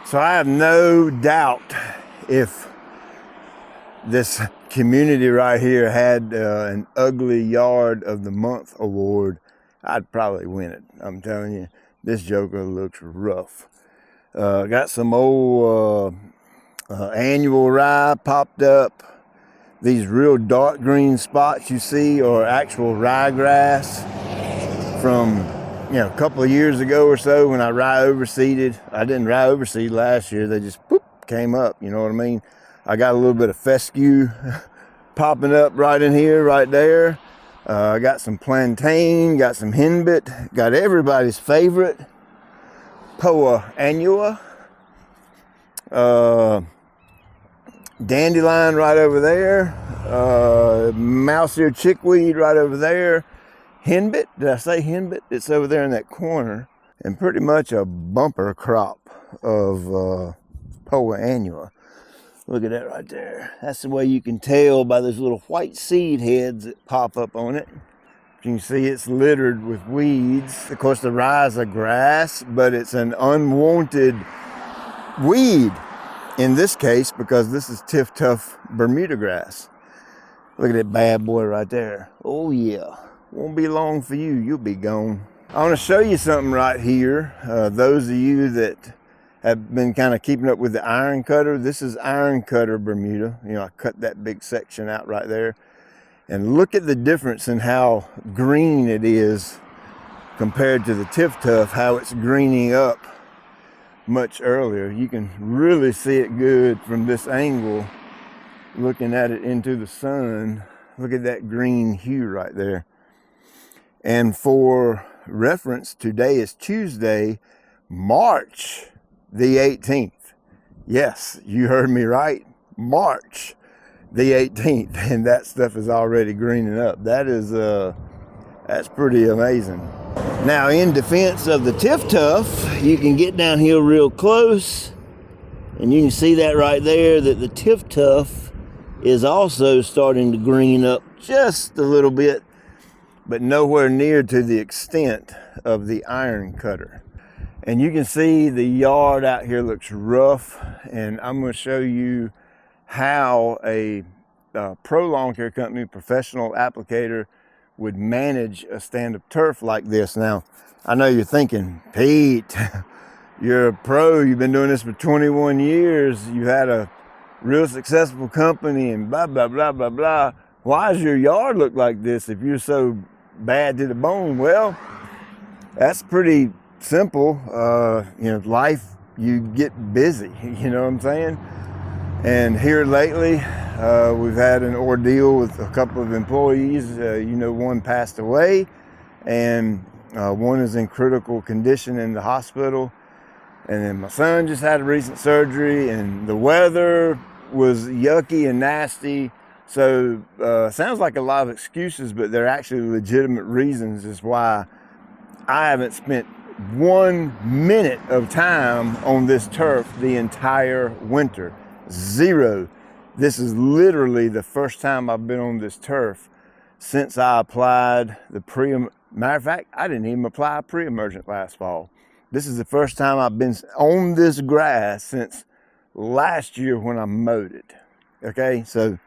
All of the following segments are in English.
So I have no doubt if this community right here had an Ugly Yard of the Month award, I'd probably win it. I'm telling you, this joker looks rough. Got some old annual rye popped up. These real dark green spots you see are actual ryegrass from a couple of years ago or so when I rye overseeded. I didn't rye overseed last year. They just poop came up, you know what I mean? I got a little bit of fescue popping up right in here, right there. I got some plantain, got some henbit, got everybody's favorite Poa annua. Dandelion right over there. Mouse ear chickweed right over there. Henbit, did I say henbit? It's over there in that corner. And pretty much a bumper crop of Poa annua. Look at that right there. That's the way you can tell by those little white seed heads that pop up on it. You can see it's littered with weeds. Of course, the rye is a grass, but it's an unwanted weed in this case because this is Tiff-Tuff Bermuda grass. Look at that bad boy right there. Oh yeah, won't be long for you. You'll be gone. I want to show you something right here. Those of you that have been kind of keeping up with the iron cutter, this is iron cutter Bermuda. I cut that big section out right there. And look at the difference in how green it is compared to the Tiff-Tuff, how it's greening up much earlier. You can really see it good from this angle, looking at it into the sun. Look at that green hue right there. And for reference, today is Tuesday, March the 18th. Yes, you heard me right. March the 18th, and that stuff is already greening up. That's pretty amazing. Now, in defense of the Tiff-Tuff, you can get down here real close, and you can see that right there, that the Tiff-Tuff is also starting to green up just a little bit, but nowhere near to the extent of the iron cutter. And you can see the yard out here looks rough, and I'm going to show you how a pro lawn care company, professional applicator, would manage a stand-up turf like this. Now, I know you're thinking, Pete, you're a pro, you've been doing this for 21 years, you had a real successful company and blah, blah, blah, blah, blah. Why does your yard look like this if you're so bad to the bone? Well, that's pretty simple. Life, you get busy, you know what I'm saying? And here lately, we've had an ordeal with a couple of employees. One passed away, and one is in critical condition in the hospital. And then my son just had a recent surgery, and the weather was yucky and nasty. So sounds like a lot of excuses, but they're actually legitimate reasons as why I haven't spent 1 minute of time on this turf the entire winter. Zero. This is literally the first time I've been on this turf since I applied the matter of fact, I didn't even apply pre-emergent last fall. This is the first time I've been on this grass since last year when I mowed it. Okay, so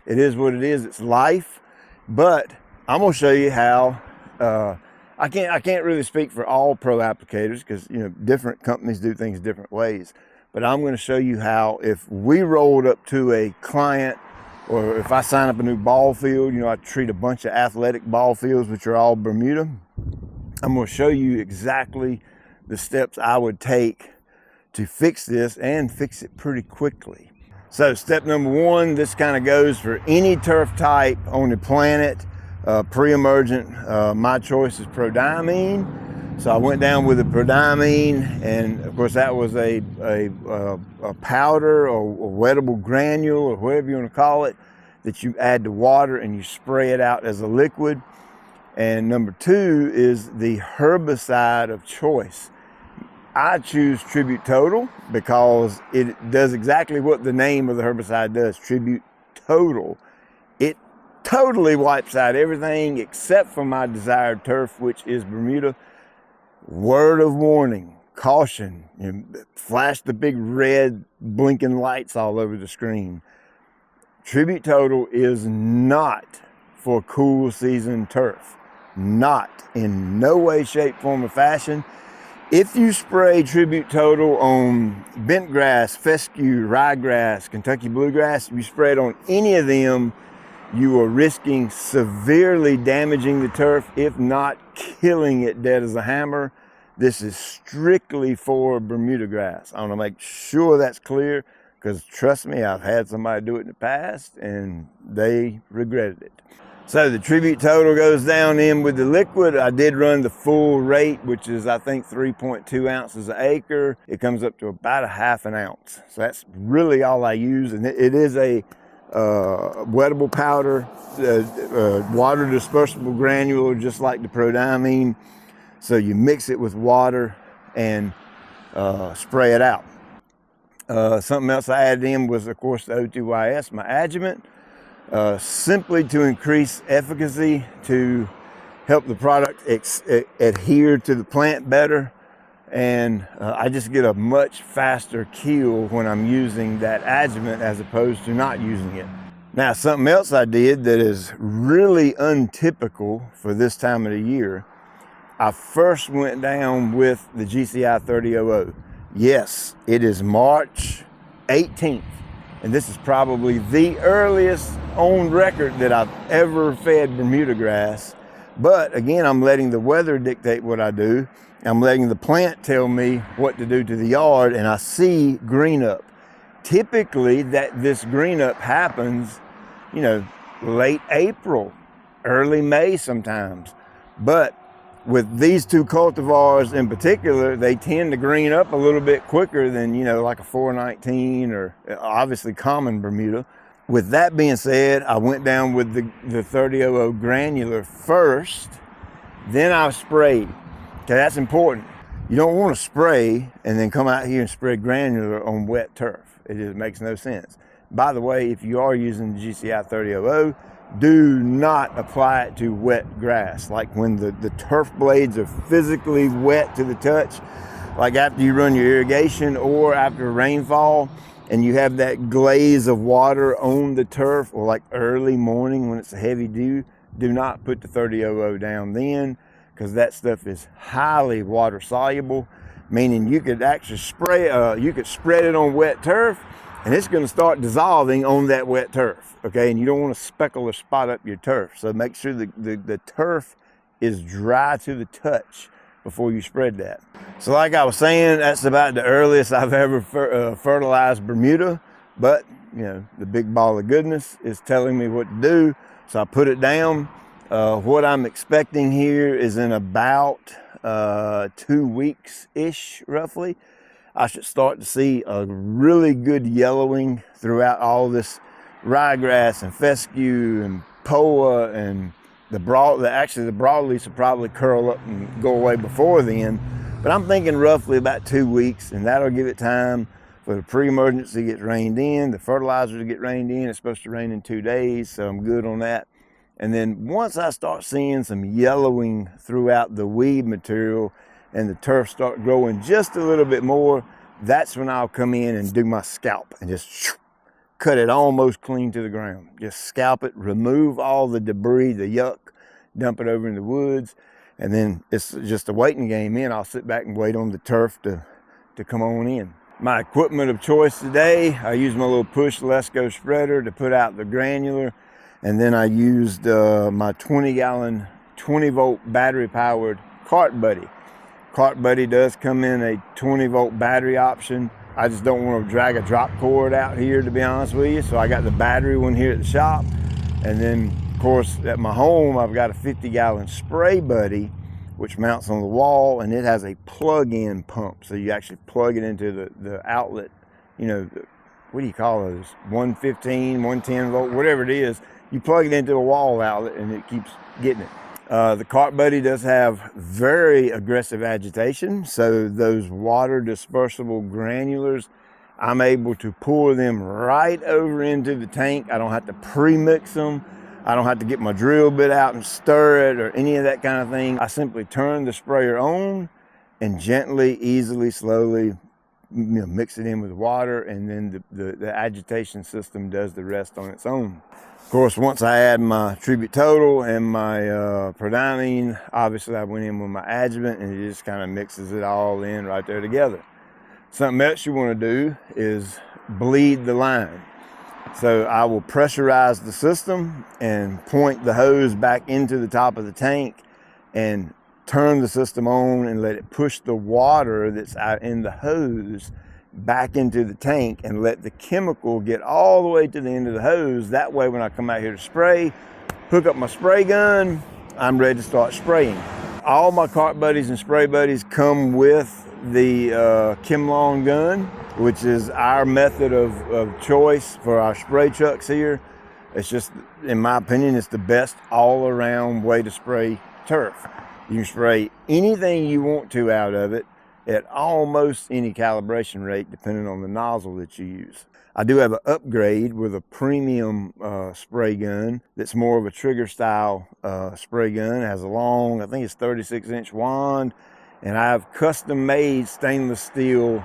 it is what it is. It's life. But I'm gonna show you how. I can't really speak for all pro applicators because different companies do things different ways. But I'm going to show you how, if we rolled up to a client, or if I sign up a new ball field, I treat a bunch of athletic ball fields, which are all Bermuda. I'm going to show you exactly the steps I would take to fix this and fix it pretty quickly. So step number one, this kind of goes for any turf type on the planet. Pre-emergent, my choice is prodiamine. So I went down with the prodiamine, and of course that was a powder or a wettable granule or whatever you want to call it that you add to water and you spray it out as a liquid. And number two is the herbicide of choice. I choose Tribute Total because it does exactly what the name of the herbicide does, Tribute Total. It totally wipes out everything except for my desired turf, which is Bermuda. Word of warning, caution, flash the big red blinking lights all over the screen. Tribute Total is not for cool season turf. Not in no way, shape, form, or fashion. If you spray Tribute Total on bent grass, fescue, ryegrass, Kentucky bluegrass, if you spray it on any of them, you are risking severely damaging the turf, if not killing it dead as a hammer. This is strictly for Bermuda grass. I want to make sure that's clear, because trust me, I've had somebody do it in the past and they regretted it. So the Tribute Total goes down in with the liquid. I did run the full rate, which is I think 3.2 ounces an acre. It comes up to about a half an ounce. So that's really all I use. And it is a wettable powder, water dispersible granular, just like the Prodiamine. So you mix it with water and spray it out. Something else I added in was, of course, the O2YS, my adjuvant. Simply to increase efficacy, to help the product adhere to the plant better, and I just get a much faster kill when I'm using that adjuvant as opposed to not using it. Now, something else I did that is really untypical for this time of the year, I first went down with the GCI 3000. Yes, it is March 18th. And this is probably the earliest on record that I've ever fed Bermuda grass. But again, I'm letting the weather dictate what I do. I'm letting the plant tell me what to do to the yard, and I see green up. Typically, this green up happens, late April, early May sometimes. But with these two cultivars in particular, they tend to green up a little bit quicker than, like a 419 or obviously common Bermuda. With that being said, I went down with the 3000 granular first, then I sprayed. Okay, that's important. You don't want to spray and then come out here and spread granular on wet turf. It just makes no sense. By the way, if you are using the GCI 3000, do not apply it to wet grass. Like when the turf blades are physically wet to the touch, like after you run your irrigation or after rainfall, and you have that glaze of water on the turf, or like early morning when it's a heavy dew, do not put the 3000 down then, because that stuff is highly water soluble, meaning you could actually you could spread it on wet turf, and it's going to start dissolving on that wet turf, okay? And you don't want to speckle or spot up your turf. So make sure the turf is dry to the touch before you spread that. So like I was saying, that's about the earliest I've ever fertilized Bermuda. But, the big ball of goodness is telling me what to do. So I put it down. What I'm expecting here is in about 2 weeks-ish, roughly, I should start to see a really good yellowing throughout all this ryegrass and fescue and poa, and the broadleafs will probably curl up and go away before then. But I'm thinking roughly about 2 weeks, and that'll give it time for the pre-emergency to get rained in, the fertilizer to get rained in. It's supposed to rain in 2 days, so I'm good on that. And then once I start seeing some yellowing throughout the weed material and the turf start growing just a little bit more, that's when I'll come in and do my scalp and just cut it almost clean to the ground. Just scalp it, remove all the debris, the yuck, dump it over in the woods, and then it's just a waiting game in. I'll sit back and wait on the turf to come on in. My equipment of choice today, I used my little push Lesco spreader to put out the granular, and then I used my 20-gallon, 20-volt battery-powered Cart Buddy. Cart Buddy does come in a 20-volt battery option. I just don't want to drag a drop cord out here, to be honest with you. So I got the battery one here at the shop. And then, of course, at my home, I've got a 50-gallon Spray Buddy, which mounts on the wall, and it has a plug-in pump. So you actually plug it into the outlet, what do you call those? 115, 110 volt, whatever it is. You plug it into a wall outlet, and it keeps getting it. The Cart Buddy does have very aggressive agitation, so those water dispersible granulars, I'm able to pour them right over into the tank. I don't have to pre-mix them. I don't have to get my drill bit out and stir it or any of that kind of thing. I simply turn the sprayer on and gently, easily, slowly mix it in with water, and then the agitation system does the rest on its own. Of course, once I add my tribute total and my prodiamine, obviously I went in with my adjuvant, and it just kind of mixes it all in right there together. Something else you want to do is bleed the line. So I will pressurize the system and point the hose back into the top of the tank and turn the system on and let it push the water that's out in the hose back into the tank and let the chemical get all the way to the end of the hose. That way when I come out here to spray, hook up my spray gun, I'm ready to start spraying. All my cart buddies and spray buddies come with the Chemlong gun, which is our method of choice for our spray trucks here. It's just, in my opinion, it's the best all-around way to spray turf. You can spray anything you want to out of it at almost any calibration rate, depending on the nozzle that you use. I do have an upgrade with a premium spray gun that's more of a trigger style spray gun. It has a long, I think it's 36-inch wand, and I have custom made stainless steel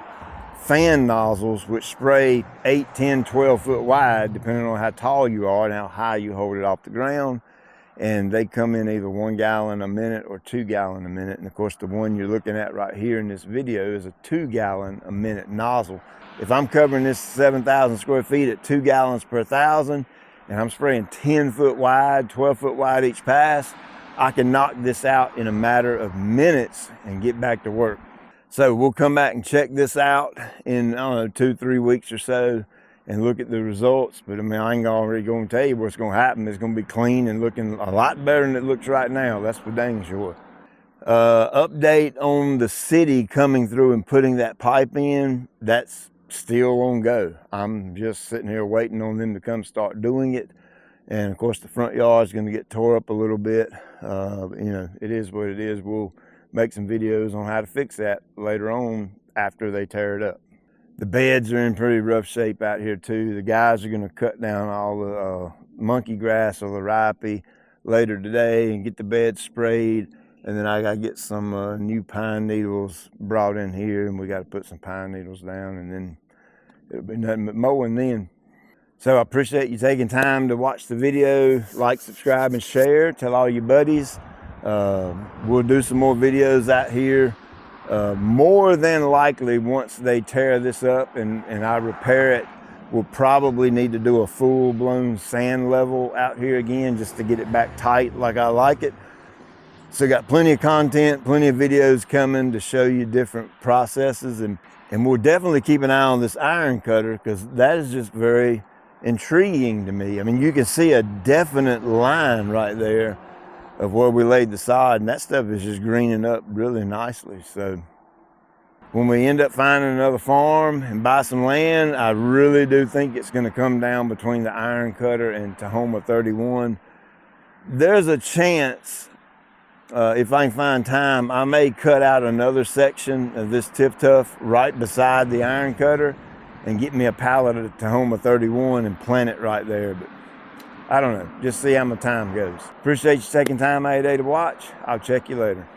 fan nozzles which spray 8, 10, 12 foot wide, depending on how tall you are and how high you hold it off the ground. And they come in either 1 gallon a minute or 2 gallon a minute. And of course, the one you're looking at right here in this video is a 2 gallon a minute nozzle. If I'm covering this 7,000 square feet at 2 gallons per 1,000, and I'm spraying 10 foot wide, 12 foot wide each pass, I can knock this out in a matter of minutes and get back to work. So we'll come back and check this out in, I don't know, 2-3 weeks or so, and look at the results. But I mean, I ain't already going to tell you what's going to happen. It's going to be clean and looking a lot better than it looks right now. That's for dang sure. Update on the city coming through and putting that pipe in. That's still on go. I'm just sitting here waiting on them to come start doing it. And of course, the front yard is going to get tore up a little bit. You know, it is what it is. We'll make some videos on how to fix that later on after they tear it up. The beds are in pretty rough shape out here too. The guys are going to cut down all the monkey grass or the ripey later today and get the bed sprayed. And then I got to get some new pine needles brought in here, and we got to put some pine needles down, and then it'll be nothing but mowing then. So I appreciate you taking time to watch the video. Like, subscribe, and share. Tell all your buddies. We'll do some more videos out here. More than likely, once they tear this up and I repair it, we'll probably need to do a full-blown sand level out here again just to get it back tight like I like it. So got plenty of content, plenty of videos coming to show you different processes, and we'll definitely keep an eye on this iron cutter, because that is just very intriguing to me. I mean, you can see a definite line right there of where we laid the sod, and that stuff is just greening up really nicely. So when we end up finding another farm and buy some land, I really do think it's going to come down between the iron cutter and Tahoma 31. There's a chance, if I can find time, I may cut out another section of this tip tuff right beside the iron cutter and get me a pallet of Tahoma 31 and plant it right there. But I don't know, just see how my time goes. Appreciate you taking time out of your day to watch. I'll check you later.